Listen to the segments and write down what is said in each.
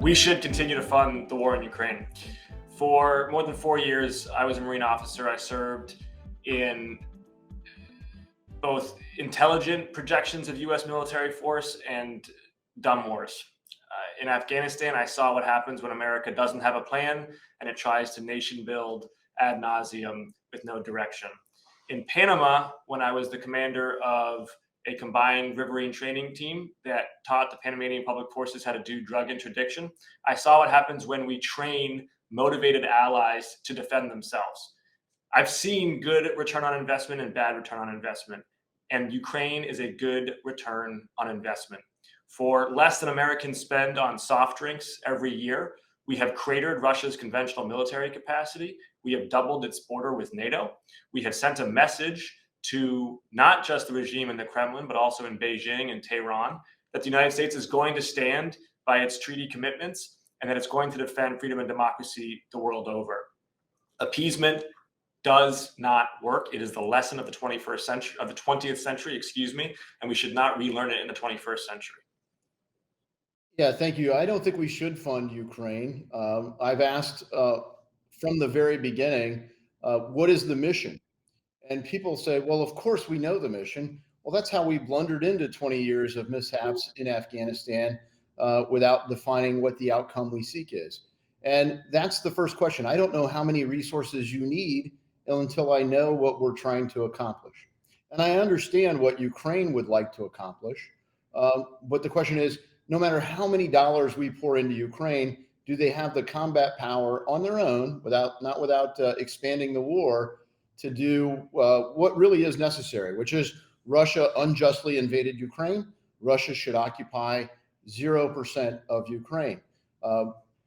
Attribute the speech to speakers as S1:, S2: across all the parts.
S1: We should continue to fund the war in Ukraine. For more than 4 years, I was a Marine officer. I served in both intelligent projections of U.S. military force and dumb wars. In Afghanistan, I saw what happens when America doesn't have a plan and it tries to nation build ad nauseum with no direction. In Panama, when I was the commander of a combined riverine training team that taught the Panamanian public forces how to do drug interdiction, I saw what happens when we train motivated allies to defend themselves. I've seen good return on investment and bad return on investment, and Ukraine is a good return on investment. For less than Americans spend on soft drinks every year, we have cratered Russia's conventional military capacity. We have doubled its border with NATO. We have sent a message to not just the regime in the Kremlin, but also in Beijing and Tehran, that the United States is going to stand by its treaty commitments and that it's going to defend freedom and democracy the world over. Appeasement does not work. It is the lesson of the 21st century, of the 20th century, and we should not relearn it in the 21st century.
S2: Yeah, thank you. I don't think we should fund Ukraine. I've asked from the very beginning, what is the mission? And people say, well, of course we know the mission. Well, that's how we blundered into 20 years of mishaps in Afghanistan without defining what the outcome we seek is. And that's the first question. I don't know how many resources you need until I know what we're trying to accomplish. And I understand what Ukraine would like to accomplish. But the question is, no matter how many dollars we pour into Ukraine, do they have the combat power on their own, not without expanding the war, to do what really is necessary, which is Russia unjustly invaded Ukraine. Russia should occupy 0% of Ukraine.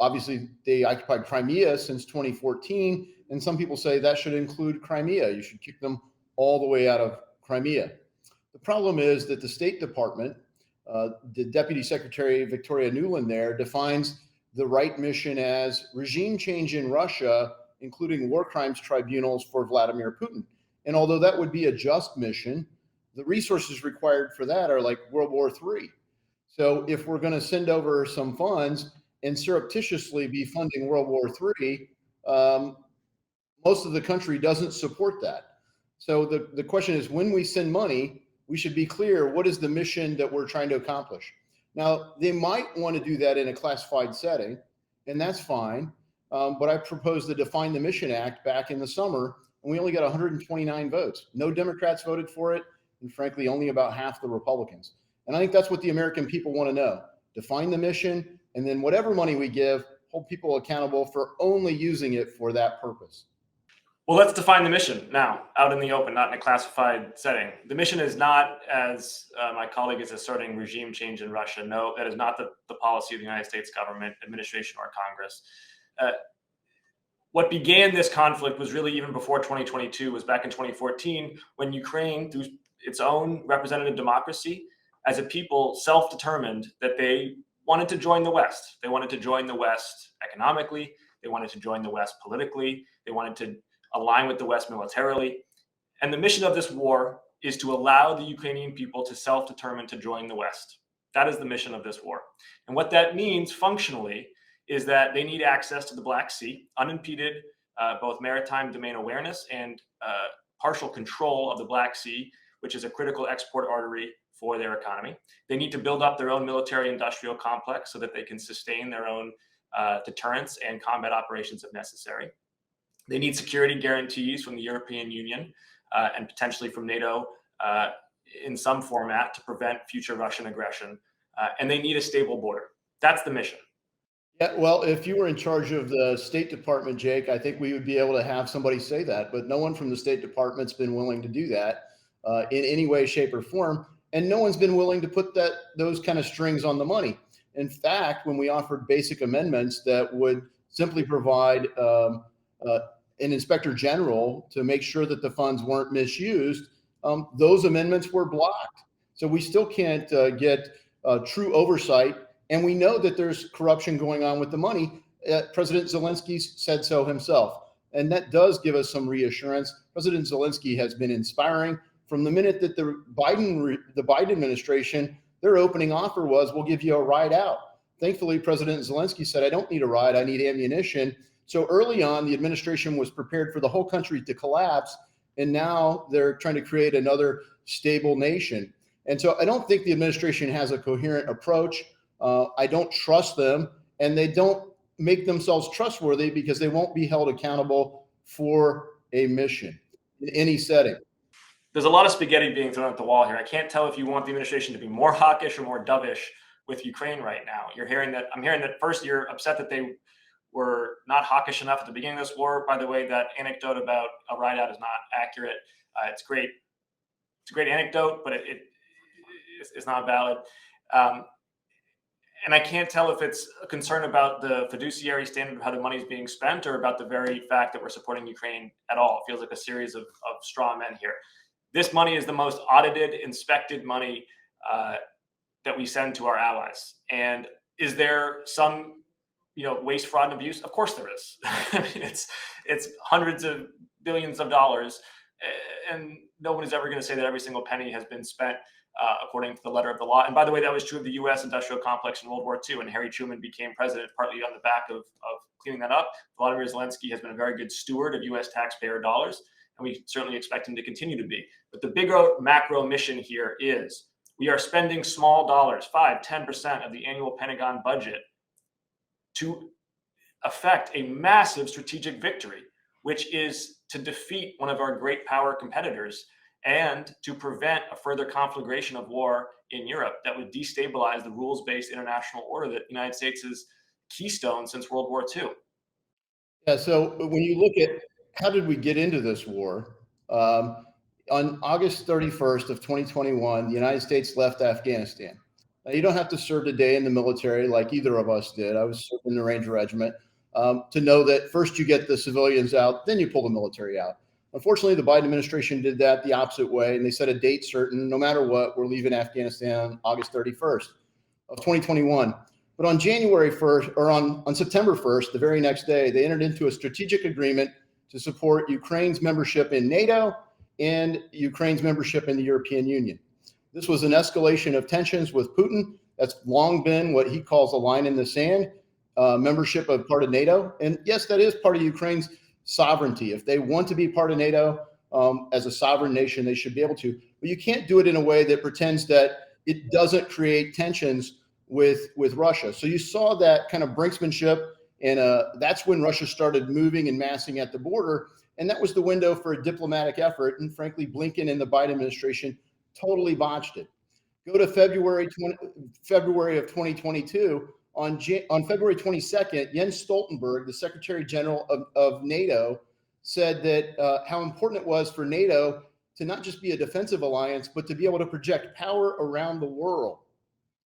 S2: Obviously, they occupied Crimea since 2014, and some people say that should include Crimea. You should kick them all the way out of Crimea. The problem is that the State Department, the Deputy Secretary Victoria Nuland there, defines the right mission as regime change in Russia, including war crimes tribunals for Vladimir Putin. And although that would be a just mission, the resources required for that are like World War III. So if we're going to send over some funds and surreptitiously be funding World War III, most of the country doesn't support that. So the question is, when we send money, we should be clear, what is the mission that we're trying to accomplish? Now, they might want to do that in a classified setting, and that's fine. But I proposed the Define the Mission Act back in the summer, and we only got 129 votes. No Democrats voted for it, and frankly, only about half the Republicans. And I think that's what the American people want to know. Define the mission, and then whatever money we give, hold people accountable for only using it for that purpose.
S1: Well, let's define the mission now, out in the open, not in a classified setting. The mission is not, as my colleague is asserting, regime change in Russia. No, that is not the policy of the United States government, administration, or Congress. What began this conflict was really even before 2022, was back in 2014, when Ukraine, through its own representative democracy, as a people, self-determined that they wanted to join the West. They wanted to join the West economically. They wanted to join the West politically. They wanted to align with the West militarily. And the mission of this war is to allow the Ukrainian people to self-determine to join the West. That is the mission of this war. And what that means functionally is that they need access to the Black Sea, unimpeded, both maritime domain awareness and partial control of the Black Sea, which is a critical export artery for their economy. They need to build up their own military industrial complex so that they can sustain their own deterrence and combat operations if necessary. They need security guarantees from the European Union and potentially from NATO in some format to prevent future Russian aggression. And they need a stable border. That's the mission.
S2: Yeah, well, if you were in charge of the State Department, Jake, I think we would be able to have somebody say that, but no one from the State Department's been willing to do that in any way, shape, or form, and no one's been willing to put those kind of strings on the money. In fact, when we offered basic amendments that would simply provide an inspector general to make sure that the funds weren't misused, those amendments were blocked. So we still can't get true oversight. And we know that there's corruption going on with the money. President Zelensky said so himself. And that does give us some reassurance. President Zelensky has been inspiring from the minute that the Biden administration, their opening offer was, we'll give you a ride out. Thankfully, President Zelensky said, I don't need a ride, I need ammunition. So early on, the administration was prepared for the whole country to collapse. And now they're trying to create another stable nation. And so I don't think the administration has a coherent approach. I don't trust them, and they don't make themselves trustworthy because they won't be held accountable for a mission in any setting.
S1: There's a lot of spaghetti being thrown at the wall here. I can't tell if you want the administration to be more hawkish or more dovish with Ukraine right now. I'm hearing that first you're upset that they were not hawkish enough at the beginning of this war. By the way, that anecdote about a ride out is not accurate. It's great. It's a great anecdote, but it's not valid. And I can't tell if it's a concern about the fiduciary standard of how the money is being spent or about the very fact that we're supporting Ukraine at all. It feels like a series of straw men here. This money is the most audited, inspected money that we send to our allies. And is there some, waste, fraud, and abuse? Of course there is. I mean, it's hundreds of billions of dollars, and no one is ever going to say that every single penny has been spent according to the letter of the law. And by the way, that was true of the U.S. industrial complex in World War II, and Harry Truman became president partly on the back of cleaning that up. Vladimir Zelensky has been a very good steward of U.S. taxpayer dollars, and we certainly expect him to continue to be. But the bigger macro mission here is we are spending small dollars, 5-10% of the annual Pentagon budget, to affect a massive strategic victory, which is to defeat one of our great power competitors and to prevent a further conflagration of war in Europe that would destabilize the rules-based international order that the United States is keystone since World War II.
S2: Yeah, so when you look at how did we get into this war, on August 31st of 2021, the United States left Afghanistan. Now, you don't have to serve a day in the military like either of us did. I was serving in the Ranger Regiment to know that first you get the civilians out, then you pull the military out. Unfortunately, the Biden administration did that the opposite way, and they set a date certain, no matter what, we're leaving Afghanistan August 31st of 2021. But on January 1st, or on September 1st, the very next day, they entered into a strategic agreement to support Ukraine's membership in NATO and Ukraine's membership in the European Union. This was an escalation of tensions with Putin. That's long been what he calls a line in the sand, membership of part of NATO. And yes, that is part of Ukraine's sovereignty. If they want to be part of NATO as a sovereign nation, they should be able to. But you can't do it in a way that pretends that it doesn't create tensions with Russia. So you saw that kind of brinksmanship, and that's when Russia started moving and massing at the border. And that was the window for a diplomatic effort. And frankly, Blinken and the Biden administration totally botched it. Go to February of 2022. On February 22nd, Jens Stoltenberg, the Secretary General of NATO, said that how important it was for NATO to not just be a defensive alliance, but to be able to project power around the world.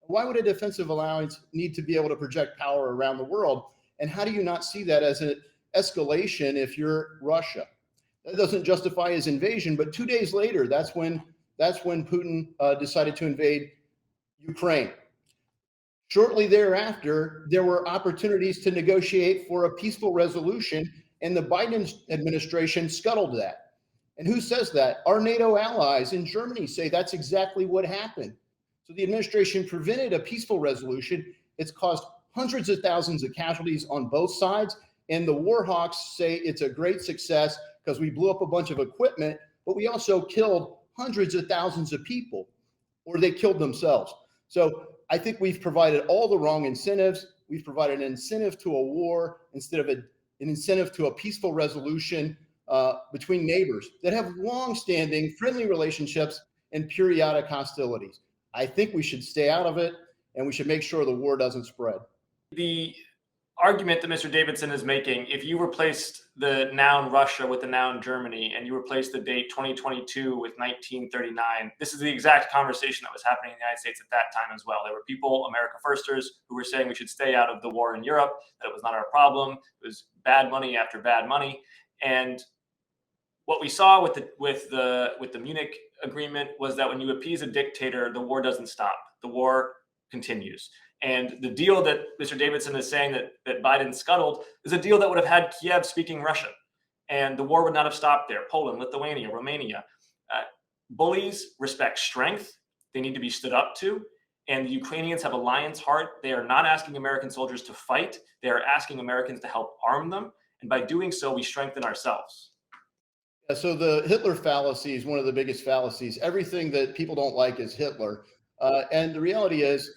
S2: Why would a defensive alliance need to be able to project power around the world? And how do you not see that as an escalation if you're Russia? That doesn't justify his invasion, but 2 days later, that's when Putin decided to invade Ukraine. Shortly thereafter, there were opportunities to negotiate for a peaceful resolution, and the Biden administration scuttled that. And who says that? Our NATO allies in Germany say that's exactly what happened. So the administration prevented a peaceful resolution. It's caused hundreds of thousands of casualties on both sides, and the war hawks say it's a great success because we blew up a bunch of equipment, but we also killed hundreds of thousands of people, or they killed themselves. So I think we've provided all the wrong incentives. We've provided an incentive to a war instead of an incentive to a peaceful resolution between neighbors that have long-standing friendly relationships and periodic hostilities. I think we should stay out of it, and we should make sure the war doesn't spread.
S1: The argument that Mr. Davidson is making, if you replaced the noun Russia with the noun Germany and you replaced the date 2022 with 1939, this is the exact conversation that was happening in the United States at that time as well. There were people, America Firsters, who were saying we should stay out of the war in Europe, that it was not our problem. It was bad money after bad money. And what we saw with the Munich agreement was that when you appease a dictator, the war doesn't stop. The war continues. And the deal that Mr. Davidson is saying that Biden scuttled is a deal that would have had Kiev speaking Russian, and the war would not have stopped there. Poland, Lithuania, Romania. Bullies respect strength. They need to be stood up to. And the Ukrainians have a lion's heart. They are not asking American soldiers to fight. They are asking Americans to help arm them. And by doing so, we strengthen ourselves.
S2: So the Hitler fallacy is one of the biggest fallacies. Everything that people don't like is Hitler. And the reality is,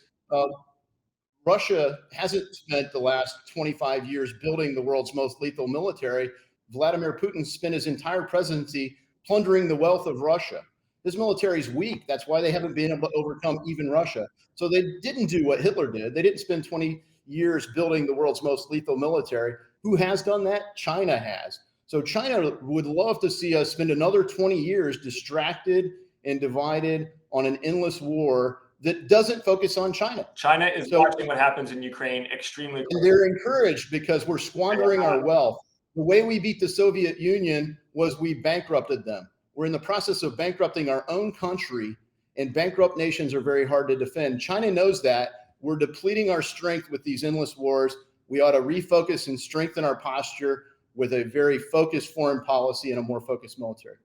S2: Russia hasn't spent the last 25 years building the world's most lethal military. Vladimir Putin spent his entire presidency plundering the wealth of Russia. His military is weak. That's why they haven't been able to overcome even Russia. So they didn't do what Hitler did. They didn't spend 20 years building the world's most lethal military. Who has done that? China has. So China would love to see us spend another 20 years distracted and divided on an endless war that doesn't focus on China.
S1: China is watching what happens in Ukraine extremely closely.
S2: And they're encouraged because we're squandering our wealth. The way we beat the Soviet Union was we bankrupted them. We're in the process of bankrupting our own country, and bankrupt nations are very hard to defend. China knows that. We're depleting our strength with these endless wars. We ought to refocus and strengthen our posture with a very focused foreign policy and a more focused military.